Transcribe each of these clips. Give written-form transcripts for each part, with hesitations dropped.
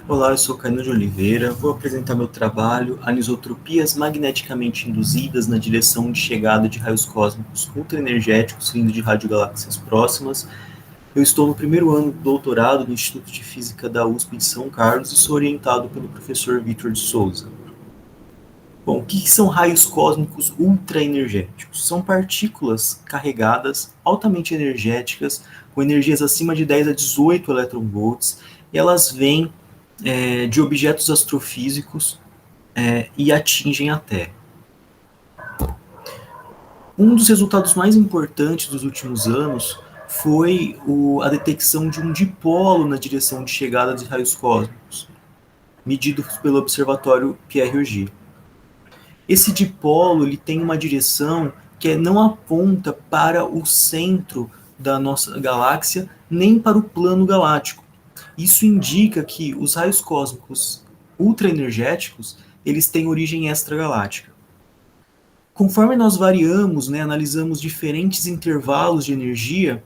Olá, eu sou Caio de Oliveira, vou apresentar meu trabalho Anisotropias magneticamente induzidas na direção de chegada de raios cósmicos ultraenergéticos vindo de radiogaláxias próximas. Eu estou no primeiro ano do doutorado no Instituto de Física da USP de São Carlos e sou orientado pelo professor Victor de Souza. Bom, o que são raios cósmicos ultraenergéticos? São partículas carregadas, altamente energéticas, com energias acima de 10 a 18 eletronvolts, e elas vêm de objetos astrofísicos e atingem a Terra. Um dos resultados mais importantes dos últimos anos foi a detecção de um dipolo na direção de chegada de raios cósmicos, medido pelo Observatório Pierre Auger. Esse dipolo ele tem uma direção que não aponta para o centro da nossa galáxia, nem para o plano galáctico. Isso indica que os raios cósmicos ultraenergéticos eles têm origem extragaláctica. Conforme nós variamos, analisamos diferentes intervalos de energia,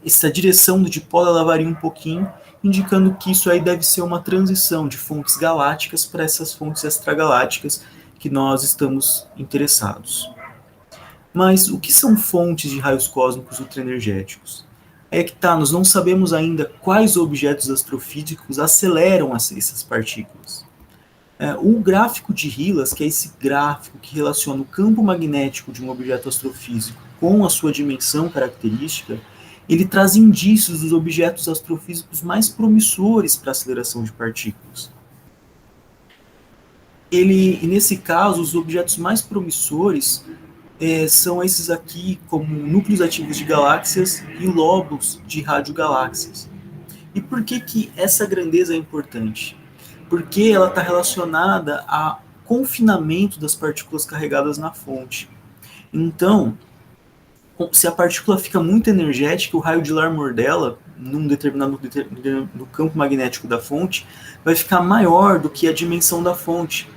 essa direção do dipolo ela varia um pouquinho, indicando que isso aí deve ser uma transição de fontes galácticas para essas fontes extragalácticas que nós estamos interessados. Mas o que são fontes de raios cósmicos ultraenergéticos? É que nós não sabemos ainda quais objetos astrofísicos aceleram essas partículas. O gráfico de Hillas, que é esse gráfico que relaciona o campo magnético de um objeto astrofísico com a sua dimensão característica, ele traz indícios dos objetos astrofísicos mais promissores para a aceleração de partículas. E nesse caso, os objetos mais promissores são esses aqui, como núcleos ativos de galáxias e lobos de radiogaláxias. E por que essa grandeza é importante? Porque ela está relacionada ao confinamento das partículas carregadas na fonte. Então, se a partícula fica muito energética, o raio de Larmor dela, num determinado no campo magnético da fonte, vai ficar maior do que a dimensão da fonte.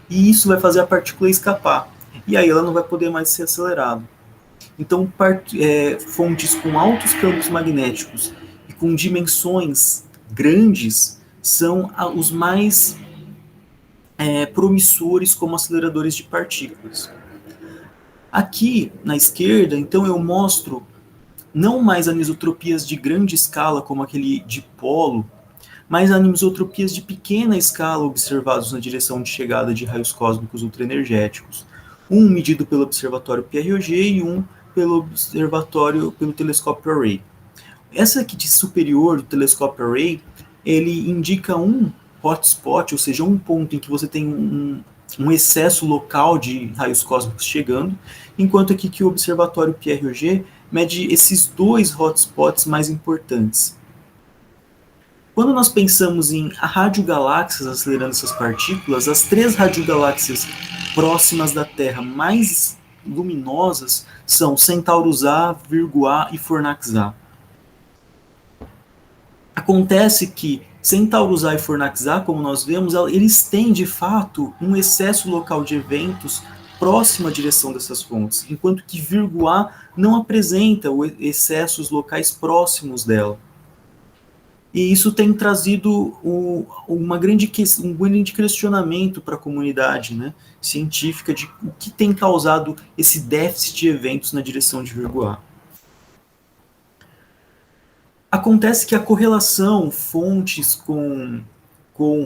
E isso vai fazer a partícula escapar. E aí ela não vai poder mais ser acelerada. Então, fontes com altos campos magnéticos e com dimensões grandes são os mais promissores como aceleradores de partículas. Aqui, na esquerda, então eu mostro não mais anisotropias de grande escala, como aquele dipolo, mas anisotropias de pequena escala observados na direção de chegada de raios cósmicos ultraenergéticos. Um medido pelo Observatório Pierre Auger e um pelo telescópio Array. Essa aqui de superior, do telescópio Array, ele indica um hotspot, ou seja, um ponto em que você tem um excesso local de raios cósmicos chegando, enquanto aqui que o Observatório Pierre Auger mede esses dois hotspots mais importantes. Quando nós pensamos em radiogaláxias acelerando essas partículas, as 3 radiogaláxias próximas da Terra mais luminosas são Centaurus A, Virgo A e Fornax A. Acontece que Centaurus A e Fornax A, como nós vemos, eles têm de fato um excesso local de eventos próximo à direção dessas fontes, enquanto que Virgo A não apresenta excessos locais próximos dela. E isso tem trazido um grande questionamento para a comunidade científica de o que tem causado esse déficit de eventos na direção de Virgo A. Acontece que a correlação fontes com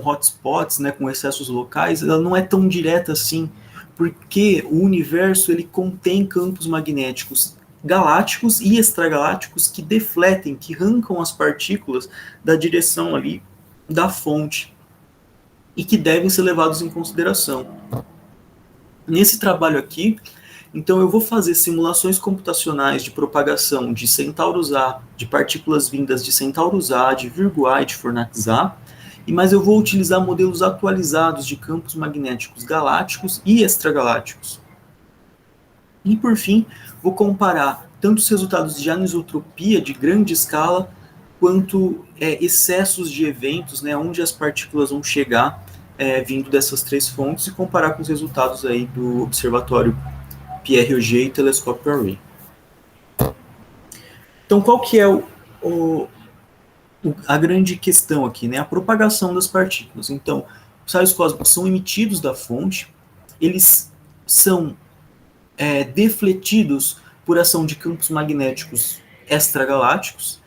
hotspots, com excessos locais, ela não é tão direta assim, porque o universo ele contém campos magnéticos galácticos e extragalácticos que defletem, que arrancam as partículas da direção ali da fonte e que devem ser levados em consideração. Nesse trabalho aqui, então eu vou fazer simulações computacionais de propagação de Centaurus A, de partículas vindas de Centaurus A, de Virgo A e de Fornax A, mas eu vou utilizar modelos atualizados de campos magnéticos galácticos e extragalácticos. E, por fim, vou comparar tanto os resultados de anisotropia de grande escala, quanto excessos de eventos, onde as partículas vão chegar vindo dessas 3 fontes, e comparar com os resultados aí do Observatório Pierre Auger e Telescópio Array. Então, qual que é o, a grande questão aqui, né? A propagação das partículas. Então, os raios cósmicos são emitidos da fonte, eles são defletidos por ação de campos magnéticos extragalácticos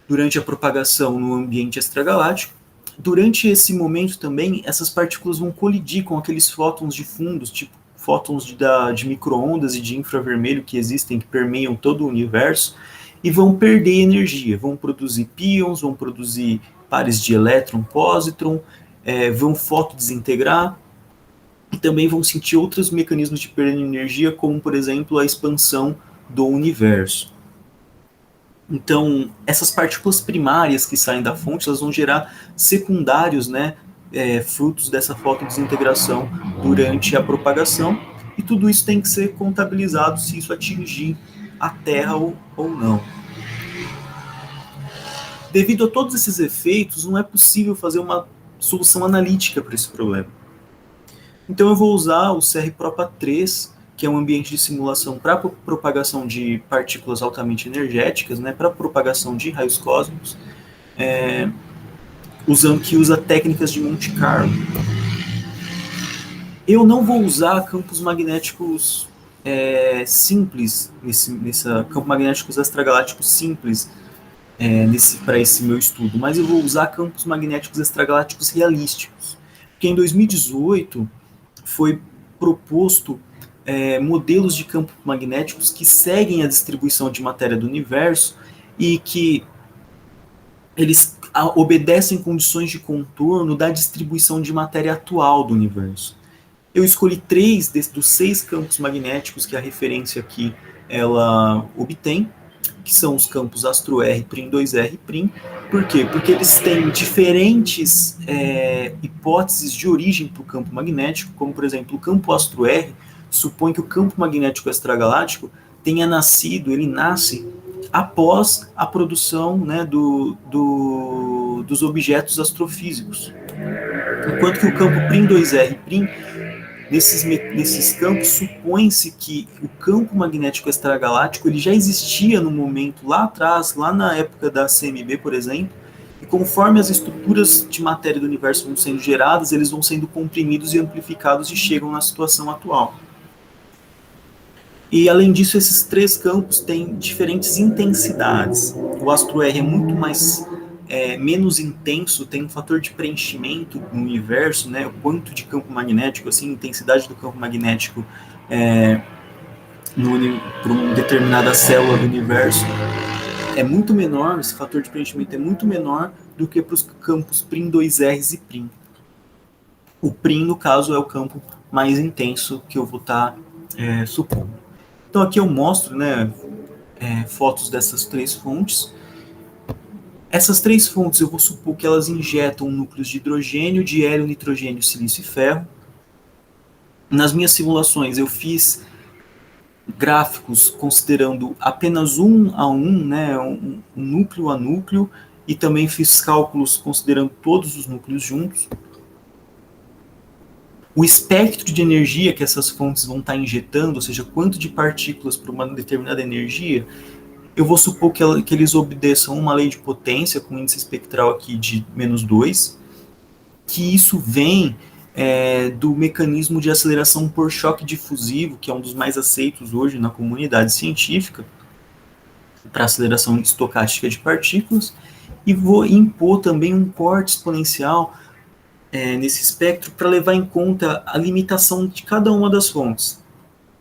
durante a propagação no ambiente extragaláctico. Durante esse momento também, essas partículas vão colidir com aqueles fótons de fundos, tipo fótons de micro-ondas e de infravermelho que existem, que permeiam todo o universo, e vão perder energia, vão produzir pions, vão produzir pares de elétron, pósitron, vão fotodesintegrar, e também vão sentir outros mecanismos de perda de energia, como, por exemplo, a expansão do universo. Então, essas partículas primárias que saem da fonte, elas vão gerar secundários, né, frutos dessa fotodesintegração durante a propagação, e tudo isso tem que ser contabilizado se isso atingir a Terra ou não. Devido a todos esses efeitos, não é possível fazer uma solução analítica para esse problema. Então eu vou usar o CR-Propa 3, que é um ambiente de simulação para propagação de partículas altamente energéticas, né, para propagação de raios cósmicos, que usa técnicas de Monte Carlo. Eu não vou usar campos magnéticos simples, campos magnéticos extragalácticos simples para esse meu estudo, mas eu vou usar campos magnéticos extragalácticos realísticos. Porque em 2018 foi proposto modelos de campos magnéticos que seguem a distribuição de matéria do universo e que eles obedecem condições de contorno da distribuição de matéria atual do universo. Eu escolhi 3 dos 6 campos magnéticos que a referência aqui ela obtém, que são os campos AstroR, Prim2R, Prim. Por quê? Porque eles têm diferentes hipóteses de origem para o campo magnético, como, por exemplo, o campo AstroR supõe que o campo magnético extragaláctico tenha nascido, ele nasce após a produção, né, dos objetos astrofísicos. Enquanto que o campo Prim2R, Prim, nesses campos, supõe-se que o campo magnético extragaláctico ele já existia no momento lá atrás, lá na época da CMB, por exemplo, e conforme as estruturas de matéria do universo vão sendo geradas, eles vão sendo comprimidos e amplificados e chegam na situação atual. E, além disso, esses 3 campos têm diferentes intensidades. O AstroR é muito menos intenso, tem um fator de preenchimento no universo, né, o quanto de campo magnético, assim, a intensidade do campo magnético para uma determinada célula do universo é muito menor, esse fator de preenchimento é muito menor do que para os campos Prim2R e Prim. O Prim, no caso, é o campo mais intenso que eu vou estar supondo. Então aqui eu mostro, né, fotos dessas 3 fontes. Essas 3 fontes eu vou supor que elas injetam núcleos de hidrogênio, de hélio, nitrogênio, silício e ferro. Nas minhas simulações eu fiz gráficos considerando apenas 1 a 1, né, um núcleo a núcleo, e também fiz cálculos considerando todos os núcleos juntos. O espectro de energia que essas fontes vão estar injetando, ou seja, quanto de partículas para uma determinada energia, eu vou supor que eles obedeçam uma lei de potência, com índice espectral aqui de -2, que isso vem do mecanismo de aceleração por choque difusivo, que é um dos mais aceitos hoje na comunidade científica, para aceleração estocástica de partículas, e vou impor também um corte exponencial nesse espectro para levar em conta a limitação de cada uma das fontes,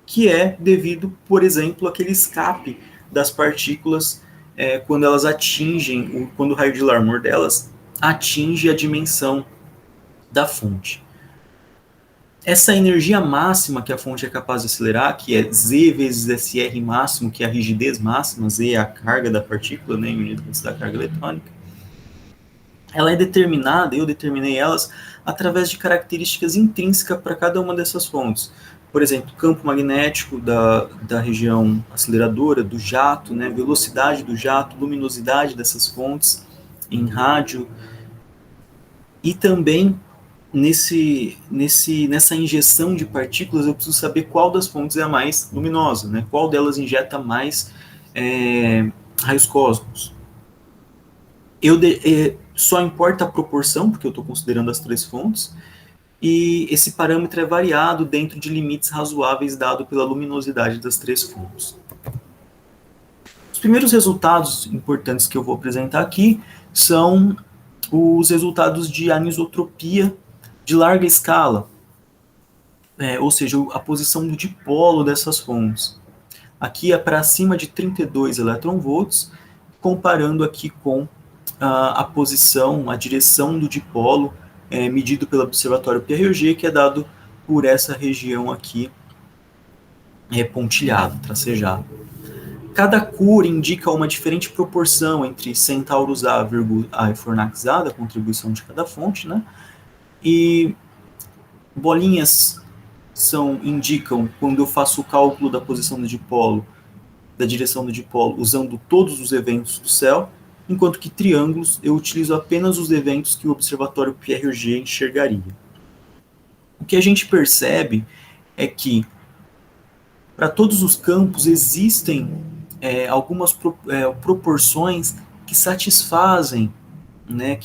que é devido, por exemplo, àquele escape das partículas quando elas atingem, quando o raio de Larmor delas atinge a dimensão da fonte. Essa energia máxima que a fonte é capaz de acelerar, que é Z vezes SR máximo, que é a rigidez máxima, Z é a carga da partícula, né, em unidades da carga eletrônica, ela é determinada, eu determinei elas, através de características intrínsecas para cada uma dessas fontes. Por exemplo, campo magnético da região aceleradora, do jato, né, velocidade do jato, luminosidade dessas fontes em rádio, e também nessa injeção de partículas eu preciso saber qual das fontes é a mais luminosa, né, qual delas injeta mais raios cósmicos. Só importa a proporção, porque eu estou considerando as 3 fontes, e esse parâmetro é variado dentro de limites razoáveis dado pela luminosidade das 3 fontes. Os primeiros resultados importantes que eu vou apresentar aqui são os resultados de anisotropia de larga escala, ou seja, a posição do dipolo dessas fontes. Aqui é para acima de 32 eletronvolts, comparando aqui com a posição, a direção do dipolo medido pelo observatório PRG, que é dado por essa região aqui pontilhada, tracejada. Cada cor indica uma diferente proporção entre Centaurus A, A e Fornax A, da contribuição de cada fonte, né? E bolinhas indicam quando eu faço o cálculo da posição do dipolo, da direção do dipolo, usando todos os eventos do céu, enquanto que triângulos eu utilizo apenas os eventos que o observatório PRG enxergaria. O que a gente percebe é que para todos os campos existem algumas proporções que satisfazem, né,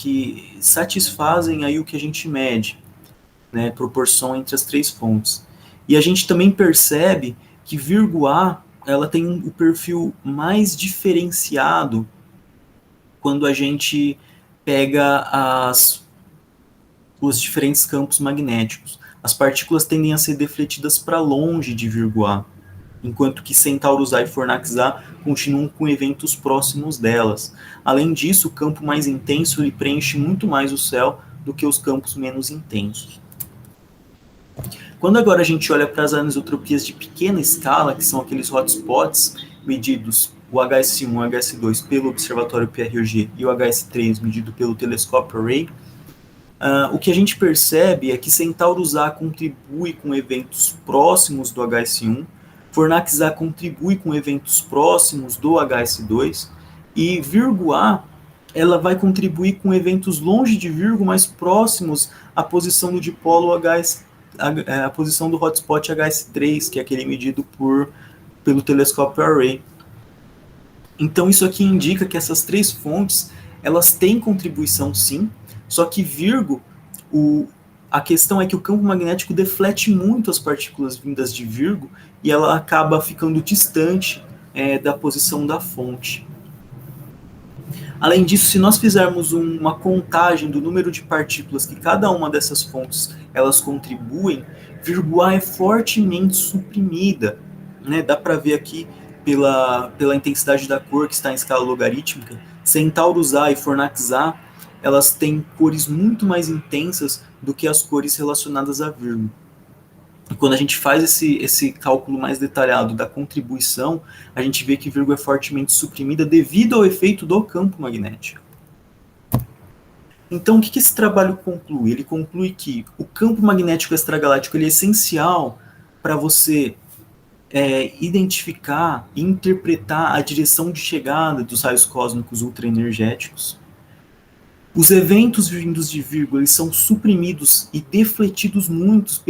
aí o que a gente mede, né, proporção entre as 3 fontes. E a gente também percebe que vírgula A ela tem o perfil mais diferenciado quando a gente pega os diferentes campos magnéticos. As partículas tendem a ser defletidas para longe de vírgula A, enquanto que Centaurus A e Fornax A continuam com eventos próximos delas. Além disso, o campo mais intenso ele preenche muito mais o céu do que os campos menos intensos. Quando agora a gente olha para as anisotropias de pequena escala, que são aqueles hotspots medidos, o HS1 e o HS2 pelo observatório PRG e o HS3 medido pelo telescópio Array, o que a gente percebe é que Centaurus A contribui com eventos próximos do HS1, Fornax A contribui com eventos próximos do HS2, e vírgula A ela vai contribuir com eventos longe de vírgula, mas próximos à posição do dipolo a posição do hotspot HS3, que é aquele medido pelo telescópio Array. Então isso aqui indica que essas 3 fontes elas têm contribuição sim, só que a questão é que o campo magnético deflete muito as partículas vindas de Virgo e ela acaba ficando distante da posição da fonte. Além disso, se nós fizermos uma contagem do número de partículas que cada uma dessas fontes elas contribuem, vírgula A é fortemente suprimida, né? Dá para ver aqui pela intensidade da cor que está em escala logarítmica. Centaurus A e Fornax A elas têm cores muito mais intensas do que as cores relacionadas a vírgula. E quando a gente faz esse cálculo mais detalhado da contribuição, a gente vê que vírgula é fortemente suprimida devido ao efeito do campo magnético. Então, o que esse trabalho conclui? Ele conclui que o campo magnético extragaláctico ele é essencial para você identificar e interpretar a direção de chegada dos raios cósmicos ultraenergéticos. Os eventos vindos de vírgula eles são suprimidos e defletidos muito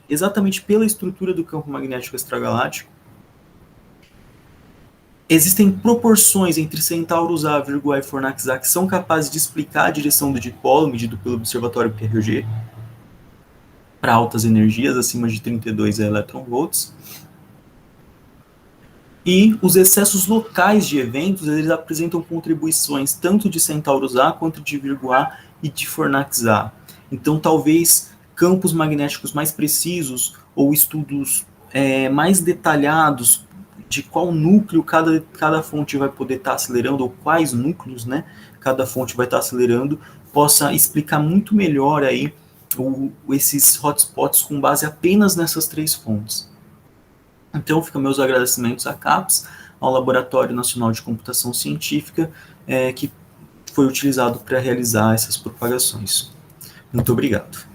exatamente pela estrutura do campo magnético extragaláctico. Existem proporções entre Centaurus A, e Fornax A que são capazes de explicar a direção do dipolo medido pelo observatório PRG para altas energias, acima de 32 eletronvolts. E os excessos locais de eventos eles apresentam contribuições tanto de Centaurus A quanto de vírgula A e de Fornax A. Então, talvez campos magnéticos mais precisos ou estudos mais detalhados de qual núcleo cada fonte vai poder estar acelerando, ou quais núcleos, né, cada fonte vai estar acelerando, possa explicar muito melhor aí esses hotspots com base apenas nessas 3 fontes. Então, ficam meus agradecimentos à CAPES, ao Laboratório Nacional de Computação Científica, que foi utilizado para realizar essas propagações. Muito obrigado.